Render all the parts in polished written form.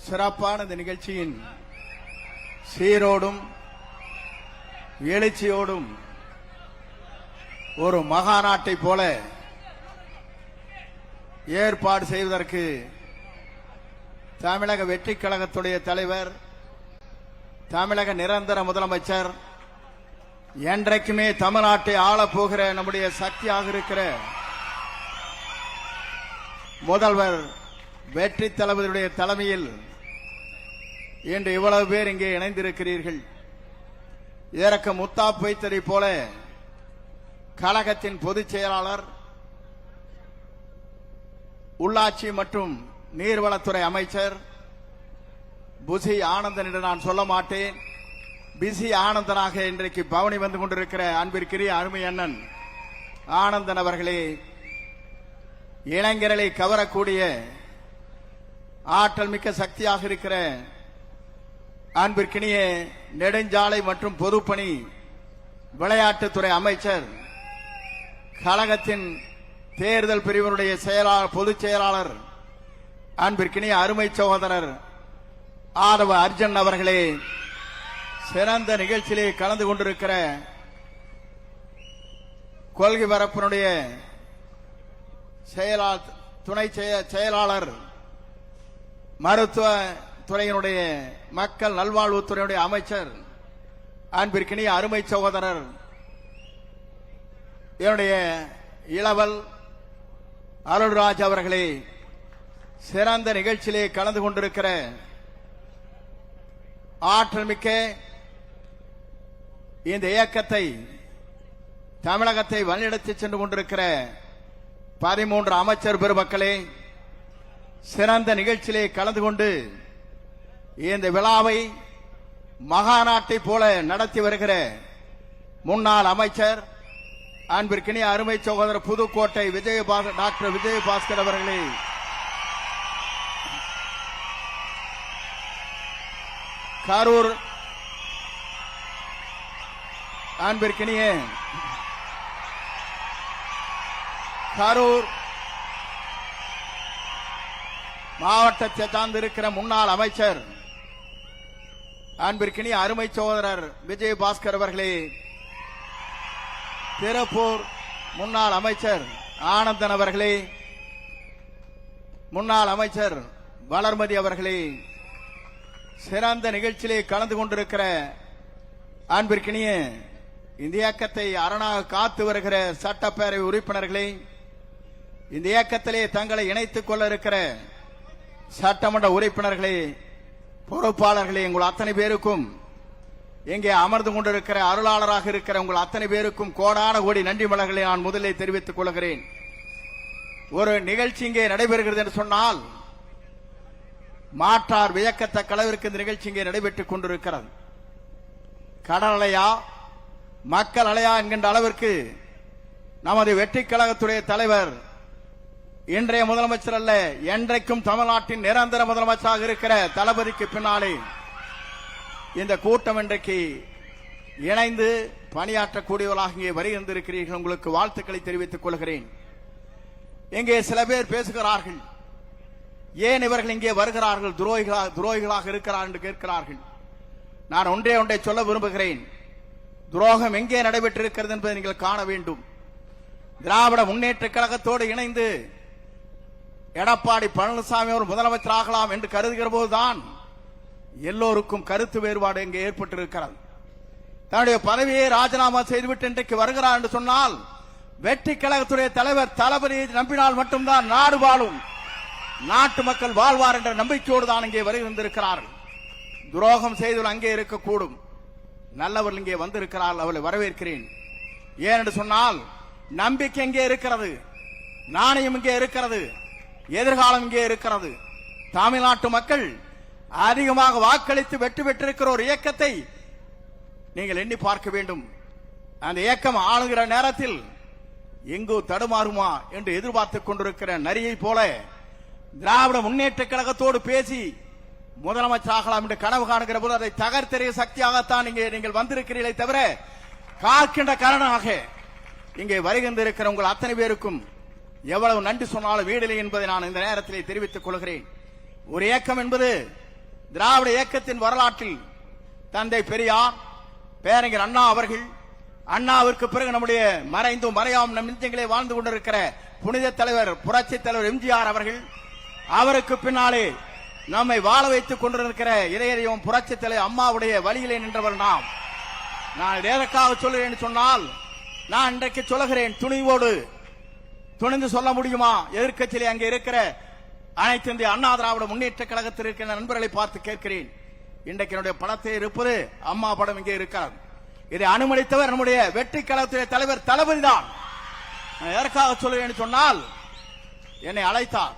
சிறப்பான இந்த நிகழ்ச்சியின் சீரோடும் எழுச்சியோடும் ஒரு மகாநாட்டை போல ஏற்பாடு செய்வதற்கு தமிழக வெற்றி கழகத்துடைய தலைவர், தமிழக நிரந்தர முதலமைச்சர், என்றைக்குமே தமிழ்நாட்டை ஆளப்போகிற நம்முடைய சக்தியாக இருக்கிற முதல்வர் வெற்றி தளபதியுடைய தலைமையில் இன்று இவ்வளவு பேர் இங்கே இணைந்திருக்கிறீர்கள். இதற்கு முத்தாப்பு வைத்ததை போல கழகத்தின் பொதுச் செயலாளர், உள்ளாட்சி மற்றும் நீர்வளத்துறை அமைச்சர் புசி ஆனந்தன் என்று நான் சொல்ல மாட்டேன், பிசி ஆனந்தனாக இன்றைக்கு பவனி வந்து கொண்டிருக்கிற அன்பிற்குரிய அருமை அண்ணன் ஆனந்தன் அவர்களே, இளைஞர்களை கவரக்கூடிய ஆற்றல் மிக்க சக்தியாக இருக்கிற அன்பிற்கினிய நெடுஞ்சாலை மற்றும் பொதுப்பணி விளையாட்டுத்துறை அமைச்சர், கழகத்தின் தேர்தல் பிரிவினுடைய பொதுச் செயலாளர் அன்பிற்கினிய அருமை சகோதரர் ஆதவ அர்ஜுன் அவர்களே, சிறந்த நிகழ்ச்சியிலே கலந்து கொண்டிருக்கிற கொள்கை பரப்பினுடைய துணை செயலாளர், மருத்துவ துறையினுடைய மக்கள் நல்வாழ்வுத்துறையினுடைய அமைச்சர் அன்பிற்கினிய அருமை சகோதரர் என்னுடைய இளவல் அருள்ராஜ் அவர்களே, சிறந்த நிகழ்ச்சியிலே கலந்து கொண்டிருக்கிற ஆற்றல் மிக்க இந்த இயக்கத்தை தமிழகத்தை வழிநடத்தி சென்று கொண்டிருக்கிற 13 அமைச்சர் பெருமக்களே, சிறந்த நிகழ்ச்சியிலே கலந்து கொண்டு இந்த விழாவை மகாநாட்டை போல நடத்தி வருகிற முன்னாள் அமைச்சர் அன்பிற்கினிய அருமை சகோதரர் புதுக்கோட்டை டாக்டர் விஜயபாஸ்கர் அவர்களே, கரூர் அன்பிற்கினிய கரூர் மாவட்டத்தை சார்ந்திருக்கிற முன்னாள் அமைச்சர் அன்பிற்கினிய அருமை சகோதரர் விஜயபாஸ்கர் அவர்களே, திருப்பூர் முன்னாள் அமைச்சர் ஆனந்தன் அவர்களே, முன்னாள் அமைச்சர் வளர்மதி அவர்களே, சிறந்த நிகழ்ச்சியிலே கலந்து கொண்டிருக்கிற அன்பிற்கினிய இந்த இயக்கத்தை அரணாக காத்து வருகிற சட்டப்பேரவை உறுப்பினர்களே, இந்த இயக்கத்திலே தங்களை இணைத்துக் கொள்ள இருக்கிற சட்டமன்ற உறுப்பினர்களே, பொறுப்பாளர்களே, உங்கள் அத்தனை பேருக்கும், இங்கே அமர்ந்து கொண்டிருக்கிற அருளாளராக இருக்கிற உங்கள் அத்தனை பேருக்கும் கோடான கோடி நன்றி மலர்களை நான் முதலில் தெரிவித்துக் கொள்கிறேன். ஒரு நிகழ்ச்சி இங்கே நடைபெறுகிறது என்று சொன்னால் மாற்றார் வியக்கத்தக்க அளவிற்கு இந்த நிகழ்ச்சி இங்கே நடைபெற்றுக் கொண்டிருக்கிறது. கடல் அலையா மக்கள் அலையா என்கின்ற அளவிற்கு நமது வெற்றி கழகத்துடைய தலைவர், இன்றைய முதலமைச்சர் அல்ல, என்றைக்கும் தமிழ்நாட்டின் நிரந்தர முதலமைச்சராக இருக்கிற தளபதிக்கு பின்னாலே இந்த கூட்டம் இன்றைக்கு இணைந்து பணியாற்றக்கூடியவர்களாக இங்கே வருகின்றிருக்கிறீர்கள். உங்களுக்கு வாழ்த்துக்களை தெரிவித்துக் கொள்கிறேன். இங்கே சில பேர் பேசுகிறார்கள், ஏன் இவர்கள் இங்கே வருகிறார்கள், துரோகிகளாக இருக்கிறார் என்று கேட்கிறார்கள். நான் ஒன்றை சொல்ல விரும்புகிறேன். துரோகம் எங்கே நடைபெற்றிருக்கிறது என்பதை நீங்கள் காண வேண்டும். திராவிட முன்னேற்ற கழகத்தோடு இணைந்து எடப்பாடி பழனிசாமி அவர் முதலமைச்சர் ஆகலாம் என்று கருதுகிற போதுதான் எல்லோருக்கும் கருத்து வேறுபாடு இங்கே ஏற்பட்டிருக்கிறது. தன்னுடைய பதவியை ராஜினாமா செய்துவிட்டு இன்றைக்கு வருகிறார் என்று சொன்னால் வெற்றி கழகத்துடைய தலைவர் தளபதியை நம்பினால் மட்டும்தான் நாடு வாழும், நாட்டு மக்கள் வாழ்வார் என்ற நம்பிக்கையோடு தான் இங்கே வருகின்றிருக்கிறார்கள். துரோகம் செய்து அங்கே இருக்கக்கூடும், நல்லவர்கள் இங்கே வந்திருக்கிறார்கள், அவளை வரவேற்கிறேன். ஏனென்று சொன்னால் நம்பிக்கை இங்கே இருக்கிறது, நாணயம் இங்கே இருக்கிறது, எதிர்காலம் இங்கே இருக்கிறது. தமிழ்நாட்டு மக்கள் அதிகமாக வாக்களித்து வெற்றி பெற்றிருக்கிற ஒரு இயக்கத்தை நீங்கள் எண்ணி பார்க்க வேண்டும். அந்த இயக்கம் ஆளுகிற நேரத்தில் எங்கோ தடுமாறுமா என்று எதிர்பார்த்துக் கொண்டிருக்கிற நரியை போல திராவிட முன்னேற்ற கழகத்தோடு பேசி முதலமைச்சர் ஆகலாம் என்று கனவு காணுகிற போது அதை தகர்த்தெறிய சக்தியாகத்தான் நீங்கள் வந்திருக்கிறீர்களே தவிர காக்கின்ற காரணமாக இங்கே வருகின்றிருக்கிற உங்கள் அத்தனை பேருக்கும் எவ்வளவு நன்றி சொன்னாலும் வீடில்லை என்பதை நான் இந்த நேரத்திலே தெரிவித்துக் கொள்கிறேன். ஒரு இயக்கம் என்பது திராவிட இயக்கத்தின் வரலாற்றில் தந்தை பெரியார், பேரறிஞர் அண்ணா அவர்கள், அண்ணாவிற்கு பிறகு நம்முடைய மறைந்தும் மறையாம் நம் நெஞ்சங்களே வாழ்ந்து கொண்டிருக்கிற புனித தலைவர் புரட்சி தலைவர் எம்ஜிஆர் அவர்கள், அவருக்கு பின்னாலே நம்மை வாழ வைத்துக் கொண்டிருக்கிற இதயம் புரட்சி தலைவர் அம்மாவுடைய வழியிலே நின்றவர் நாம். நான் எதற்காக சொல்கிறேன் சொன்னால், நான் இன்றைக்கு சொல்லுகிறேன், துணிவோடு துணிந்து சொல்ல முடியுமா? எதிர்க்கட்சியிலே அங்கே இருக்கிற அனைத்து இந்திய அண்ணா திராவிட முன்னேற்ற கழகத்தில் இருக்கிற நண்பர்களை பார்த்து கேட்கிறேன். இன்றைக்கு என்னுடைய படத்தில் இருப்பது அம்மா படம் இங்கே இருக்கிறது. இதை அனுமதித்தவர் நம்முடைய வெற்றி கழகத்துடைய தலைவர் தளபதி தான். எதற்காக சொல்லுவேன் சொன்னால், என்னை அழைத்தார்,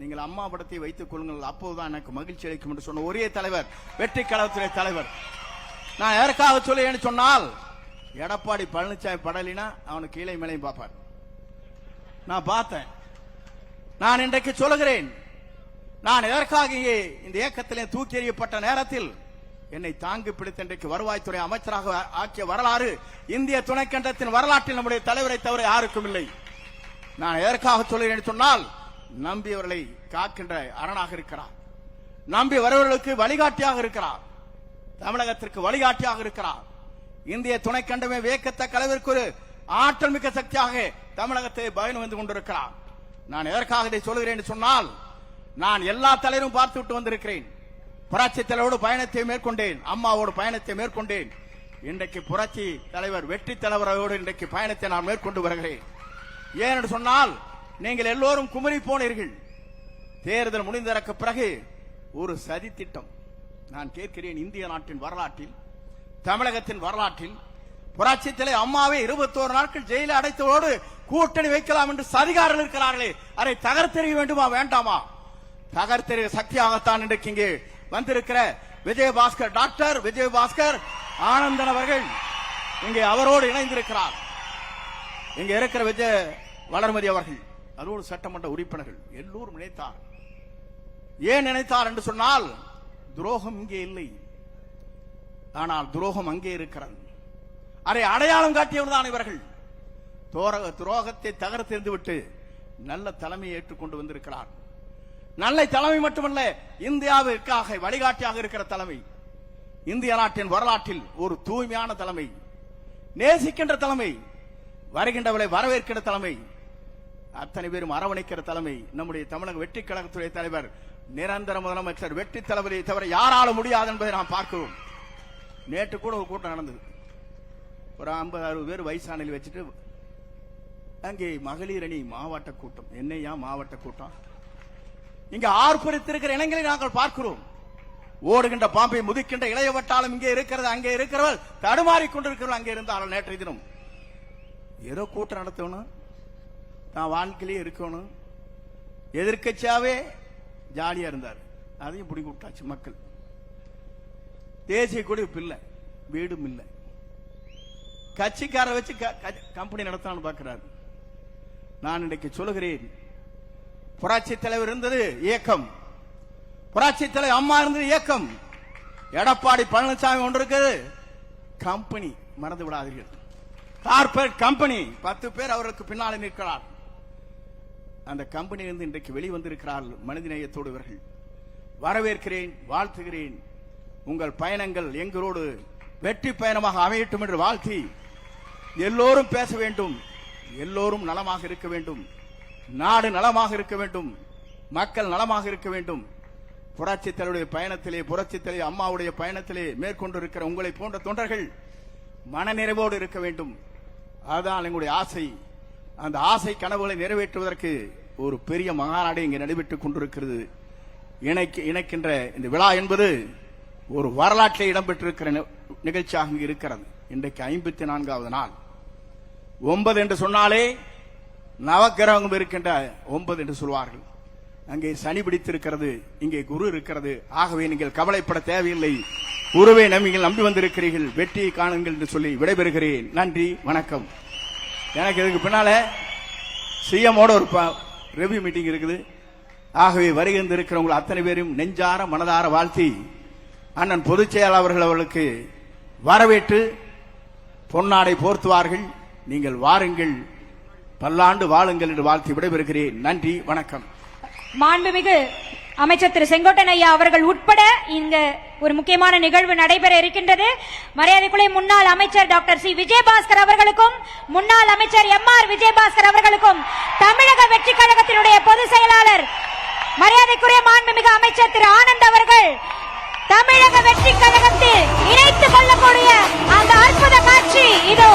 நீங்கள் அம்மா படத்தை வைத்துக் கொள்ளுங்கள், அப்போதுதான் எனக்கு மகிழ்ச்சி அளிக்கும் என்று சொன்ன ஒரே தலைவர் வெற்றி கழகத்துடைய தலைவர். நான் எதற்காக சொல்லுவேன் சொன்னால், எடப்பாடி பழனிசாமி படலினா அவனுக்கு கீழே மேலையும் பார்ப்பார். நான் பார்த்தேன். நான் இன்றைக்கு சொல்லுகிறேன், நான் எதற்காக இங்கே இந்த இயக்கத்திலே தூக்கி எறியப்பட்ட நேரத்தில் என்னை தாங்கி பிடித்த இன்றைக்கு வருவாய்த்துறை அமைச்சராக ஆக்கிய வரலாறு இந்திய துணைக்கண்டத்தின் வரலாற்றில் நம்முடைய தலைவரை தவிர யாருக்கும் இல்லை. நான் எதற்காக சொல்கிறேன் சொன்னால், நம்பியவர்களை காக்கின்ற அரணாக இருக்கிறார், நம்பி வருவர்களுக்கு வழிகாட்டியாக இருக்கிறார், தமிழகத்திற்கு வழிகாட்டியாக இருக்கிறார். இந்திய துணைக்கண்டமே வியக்கத்தக்க அளவிற்கு ஒரு ஆற்றல் மிக்க சக்தியாக தமிழகத்தை பயணம் வந்து கொண்டிருக்கிறார். நான் எதற்காக இதை சொல்கிறேன் சொன்னால், நான் எல்லா தலைவரும் பார்த்து விட்டு வந்திருக்கிறேன். புரட்சி தலைவரோடு பயணத்தை மேற்கொண்டேன், அம்மாவோடு பயணத்தை மேற்கொண்டேன். இன்றைக்கு புரட்சி தலைவர் வெற்றி தலைவரோடு இன்றைக்கு பயணத்தை நான் மேற்கொண்டு வருகிறேன். ஏனென்று சொன்னால், நீங்கள் எல்லோரும் குமரி போனீர்கள். தேர்தல் முடிந்ததற்கு பிறகு ஒரு சதி திட்டம். நான் கேட்கிறேன், இந்திய நாட்டின் வரலாற்றில், தமிழகத்தின் வரலாற்றில் புரட்சி தலைவர் அம்மாவை 21 நாட்கள் ஜெயில அடைத்ததோடு கூட்டணி வைக்கலாம் என்று சதிகாரர்கள் இருக்கிறார்களே, அதை தகர்த்தெறிய வேண்டுமா வேண்டாமா? தகர்த்தெறிய சக்தியாகத்தான் இன்றைக்கு இங்கே வந்திருக்கிற விஜயபாஸ்கர், டாக்டர் விஜயபாஸ்கர் ஆனந்தன் அவர்கள் இங்கே அவரோடு இணைந்திருக்கிறார். இங்கே இருக்கிற விஜய வளர்மதி அவர்கள், அதோடு சட்டமன்ற உறுப்பினர்கள் எல்லோரும் நினைத்தார். ஏன் நினைத்தார் என்று சொன்னால், துரோகம் இங்கே இல்லை, ஆனால் துரோகம் அங்கே இருக்கிறது. அதை அடையாளம் காட்டியவர் தான் இவர்கள். துரோகத்தை தகர்த்தெறிந்து விட்டு நல்ல தலைமையை ஏற்றுக்கொண்டு வந்திருக்கிறார். நல்ல தலைமை மட்டுமல்ல, இந்தியாவிற்காக வழிகாட்டியாக இருக்கிற தலைமை, இந்திய நாட்டின் வரலாற்றில் ஒரு தூய்மையான தலைமை, நேசிக்கின்ற தலைமை, வருகின்றவரை வரவேற்கிற தலைமை, அத்தனை பேரும் அரவணைக்கிற தலைமை நம்முடைய தமிழக வெற்றி கழகத்துடைய தலைவர் நிரந்தர முதலமைச்சர் வெற்றி தளபதி தவிர யாரால முடியாது என்பதை நாம் பார்க்கிறோம். நேற்று கூட ஒரு கூட்டம் நடந்தது. ஒரு 50-60 பேர் வயசானில் வச்சுட்டு அங்கே மகளிர் அணி மாவட்ட கூட்டம். என்னையா மாவட்ட கூட்டம்? இங்க ஆர்ப்பரித்திருக்கிற இளைஞர்களை நாங்கள் பார்க்கிறோம். ஓடுகின்ற பாம்பை முதிக்கின்ற இளைய வட்டாளம் இங்கே இருக்கிறது. அங்கே இருக்கிறவர் தடுமாறி கொண்டிருக்கிறவர் அங்கே இருந்தாலும் நேற்றைய தினம் ஏதோ கூட்டம் நடத்தணும், நான் வாழ்க்கையிலே இருக்கணும், எதிர்கட்சியாவே ஜாலியா இருந்தார். அதையும் பிடிங்கி விட்டாச்சு மக்கள். தேசிய கொடி இல்லை, வீடும் இல்லை, கட்சிக்காரரை வச்சு கம்பெனி நடத்தான்னு பார்க்கிறார். நான் இன்றைக்கு சொல்லுகிறேன், புரட்சி தலைவர் இருந்தது இயக்கம், புரட்சி தலைவர் அம்மா இருந்தது இயக்கம், எடப்பாடி பழனிசாமி ஒன்று இருக்கிறது கம்பெனி. மறந்து விடாதீர்கள், கார்பரேட் கம்பெனி. 10 பேர் அவருக்கு பின்னாலே நிற்கிறார். அந்த கம்பெனியிலிருந்து இன்றைக்கு வெளிவந்திருக்கிறார்கள் மனிதநேயத்தோடு இவர்கள். வரவேற்கிறேன், வாழ்த்துகிறேன். உங்கள் பயணங்கள் எங்களோடு வெற்றி பயணமாக அமையட்டும் என்று வாழ்த்தி, எல்லோரும் பேச வேண்டும், எல்லோரும் நலமாக இருக்க வேண்டும், நாடு நலமாக இருக்க வேண்டும், மக்கள் நலமாக இருக்க வேண்டும். புரட்சி தலைவருடைய பயணத்திலே, புரட்சி தலைவர் அம்மாவுடைய பயணத்திலே மேற்கொண்டிருக்கிற உங்களை போன்ற தொண்டர்கள் மனநிறைவோடு இருக்க வேண்டும். அதுதான் எங்களுடைய ஆசை. அந்த ஆசை கனவுகளை நிறைவேற்றுவதற்கு ஒரு பெரிய மகாநாடு இங்கே நடைபெற்றுக் கொண்டிருக்கிறது. இணைக்கின்ற இந்த விழா என்பது ஒரு வரலாற்றில் இடம்பெற்றிருக்கிற நிகழ்ச்சியாக இங்கு இருக்கிறது. இன்றைக்கு 54வது நாள். 9 என்று சொன்னாலே நவக்கிரகம் இருக்கின்ற 9 என்று சொல்வார்கள். அங்கே சனி பிடித்திருக்கிறது, இங்கே குரு இருக்கிறது. ஆகவே நீங்கள் கவலைப்பட தேவையில்லை. குருவை நீங்கள் நம்பி வந்திருக்கிறீர்கள், வெற்றியை காணுங்கள் என்று சொல்லி விடைபெறுகிறேன். நன்றி, வணக்கம். எனக்கு இதுக்கு பின்னால சிஎம்மோட ஒரு ரெவ்யூ மீட்டிங் இருக்குது. ஆகவே வருகின்ற இருக்கிறவங்க அத்தனை பேரும் நெஞ்சார மனதார வாழ்த்தி, அண்ணன் பொதுச் செயலாளர்கள் அவர்களுக்கு வரவேற்று பொன்னாடை போர்த்துவார்கள். நீங்கள் வாருங்கள், பல்லாண்டு வாழுங்கள் என்று வாழ்த்தி விடைபெறுகிறேன். நன்றி, வணக்கம். மாண்புமிகு அமைச்சர் திரு செங்கோட்டன் ஐயா அவர்கள் உட்பட இங்க ஒரு முக்கியமான நிகழ்வு நடைபெற இருக்கின்றது. மரியாதைக்குரிய முன்னாள் அமைச்சர் டாக்டர் சி விஜயபாஸ்கர் அவர்களுக்கும் முன்னாள் அமைச்சர் MR விஜயபாஸ்கர் அவர்களுக்கும் தமிழக வெற்றி கழகத்தினுடைய பொதுச் செயலாளர் மரியாதைக்குரிய மாண்புமிகு அமைச்சர் திரு ஆனந்த் அவர்கள் தமிழக வெற்றி கழகத்தில் இணைத்துக் கொள்ளக்கூடிய அந்த அற்புத காட்சி இதோ.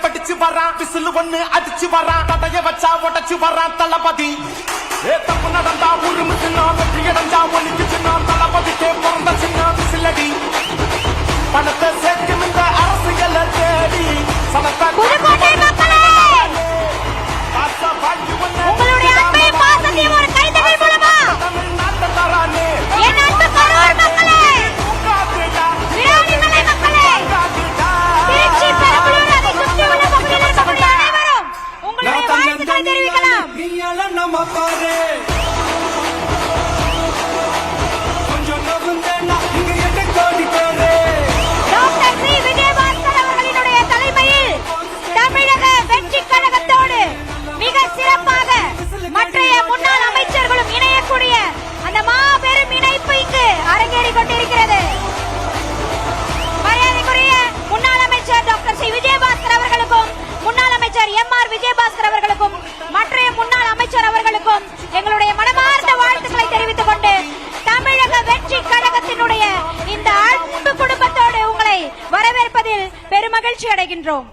படிச்சு வரான் விசில் ஒண்ணு அடிச்சு வரான் தடைய வச்சா உடச்சு வரான் தளபதி. தப்பு நடந்தா உருமு சின்ன வெற்றி அடைஞ்சா ஒலிக்கு சின்ன தளபதிக்கே பிறந்த சின்ன விசிலடி. பணத்தை சேர்க்கும் இந்த அரசியலை தேடி புதுக்கோட்டை மக்களே, உங்களுடைய அன்பையும் பாசத்தையும் ஒரு கைத்தட்டல் மூலமா தமிழ்நாட்டை தரானே என் அன்பு கரூர் மக்களே, விராலிமலை மக்களே, திருச்சி பெரம்பலூர் அதை சுற்றி உள்ள பகுதியில் இருக்கக்கூடிய அனைவரும் உங்களுடைய வாழ்த்துக்களை தெரிவிக்கலாம். நம்ம பாரு கொஞ்சம் நகுந்தேன்னா இங்க எட்டு கோடி பேரு. டாக்டர் சி விஜயபாஸ்கர் அவர்களினுடைய தலைமையில் தமிழக வெற்றி கழகத்தோடு மிக சிறப்பாக மற்றைய முன்னாள் அமைச்சர்களும் இணையக்கூடிய அந்த மாபெரும் இணைப்பு இங்கு அரங்கேறிக் கொண்டிருக்கிறது. மரியாதைக்குரிய முன்னாள் அமைச்சர் டாக்டர் சி விஜயபாஸ்கர் அவர்களுக்கும் முன்னாள் அமைச்சர் MR விஜயபாஸ்கர் அவர்களுக்கும் மற்றைய முன்னாள் அமைச்சர் அவர்களுக்கும் எங்களுடைய மனமார்ந்த வாழ்த்துக்களை தெரிவித்துக் கொண்டு தமிழக வெற்றி கழகத்தினுடைய இந்த அன்பு குடும்பத்தோடு உங்களை வரவேற்பதில் பெருமகிழ்ச்சி அடைகின்றோம்.